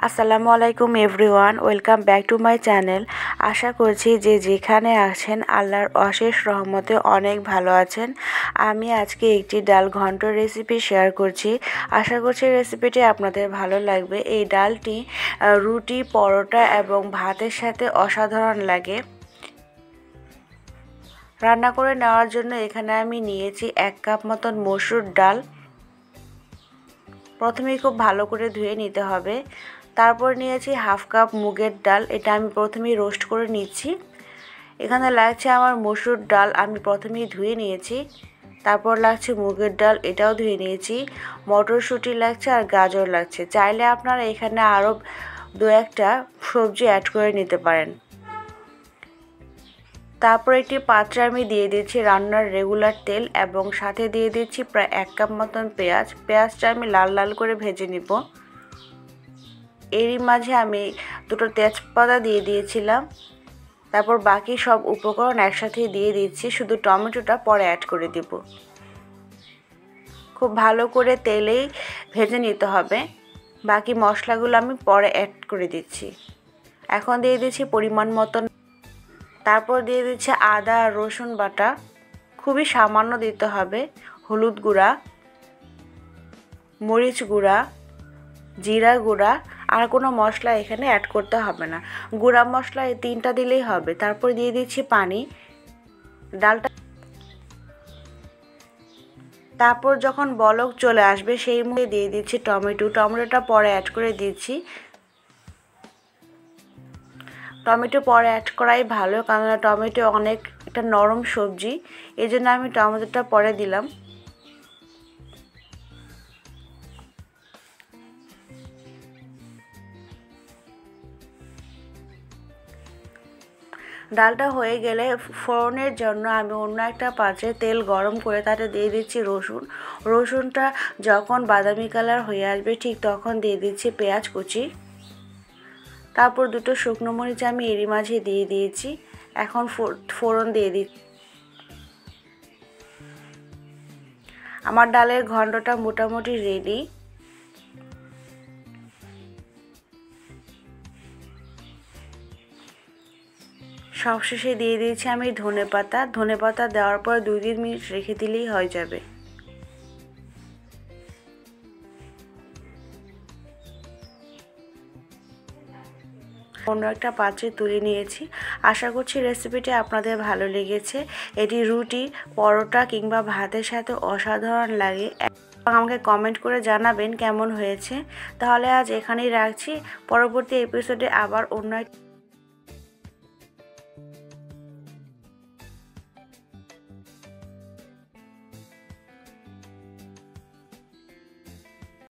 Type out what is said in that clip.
আসসালামু আলাইকুম everyone, welcome back to my channel. আশা করছি যে যেখানে আছেন আল্লাহর অশেষ রহমতে অনেক ভালো আছেন। আমি আজকে একটি ডাল ঘন্ট রেসিপি শেয়ার করছি। আশা করছি রেসিপিটি আপনাদের ভালো লাগবে। এই ডালটি রুটি, পরোটা এবং ভাতের সাথে অসাধারণ লাগে। রান্না করে নেওয়ার জন্য এখানে আমি নিয়েছি 1 কাপ মতন মসুর ডাল। প্রথমেই খুব ভালো করে ধুয়ে নিতে হবে। তারপর নিয়েছি 1/2 কাপ মুগের ডাল, এটা আমি প্রথমেই রোস্ট করে নিচ্ছি। এখানে লাগছে আমার মসুর ডাল, আমি প্রথমেই ধুয়ে নিয়েছি। তারপর লাগছে মুগের ডাল, এটাও ধুয়ে নিয়েছি। মটরশুঁটি লাগছে আর গাজর লাগছে। চাইলে আপনারা এখানে আরও 2-1টা সবজি অ্যাড করে নিতে পারেন। তারপর একটি পাত্রে আমি দিয়ে দিচ্ছি রান্নার রেগুলার তেল এবং সাথে দিয়ে দিচ্ছি প্রায় 1 কাপ মতন পেঁয়াজটা আমি লাল লাল করে ভেজে নিব। এরই মাঝে আমি 2টো তেজপাতা দিয়ে দিয়েছিলাম। তারপর বাকি সব উপকরণ একসাথে দিয়ে দিচ্ছি, শুধু টমেটোটা পরে অ্যাড করে দিব। খুব ভালো করে তেলেই ভেজে নিতে হবে। বাকি মশলাগুলো আমি পরে অ্যাড করে দিচ্ছি। এখন দিয়ে দিচ্ছি পরিমাণ মতন। তারপর দিয়ে দিচ্ছি আদা আর রসুন বাটা, খুবই সামান্য দিতে হবে। হলুদ গুঁড়া, মরিচ গুঁড়া, জিরা গুঁড়া, আর কোনো মশলা এখানে অ্যাড করতে হবে না। গুঁড়া মশলা এই 3টা দিলেই হবে। তারপর দিয়ে দিচ্ছি পানি। ডালটা তারপর যখন বলক চলে আসবে সেই মুহূর্তে দিয়ে দিচ্ছি টমেটোটা পরে অ্যাড করে দিচ্ছি। টমেটো পরে অ্যাড করাই ভালো, কারণ টমেটো অনেক একটা নরম সবজি, এই জন্য আমি টমেটোটা পরে দিলাম। ডালটা হয়ে গেলে ফোড়নের জন্য আমি অন্য একটা পাত্রে তেল গরম করে তাতে দিয়ে দিচ্ছি রসুনটা যখন বাদামি কালার হয়ে আসবে ঠিক তখন দিয়ে দিচ্ছি পেঁয়াজ কুচি। তারপর 2টো শুকনো মরিচ আমি এরই মাঝে দিয়ে দিয়েছি। এখন ফোড়ন দিয়ে দিচ্ছি। আমার ডালের ঘন্টটা মোটামুটি রেডি। সবশেষে দিয়ে দিয়েছি আমি ধনেপাতা দেওয়ার পর 2-3 মিনিট রেখে দিলেই হয়ে যাবে। অন্য একটা পাত্রে তুলে নিয়েছি। আশা করছি রেসিপিটি আপনাদের ভালো লেগেছে। এটি রুটি, পরোটা কিংবা ভাতের সাথে অসাধারণ লাগে। আমাকে কমেন্ট করে জানাবেন কেমন হয়েছে। তাহলে আজ এখানেই রাখছি। পরবর্তী এপিসোডে আবার অন্য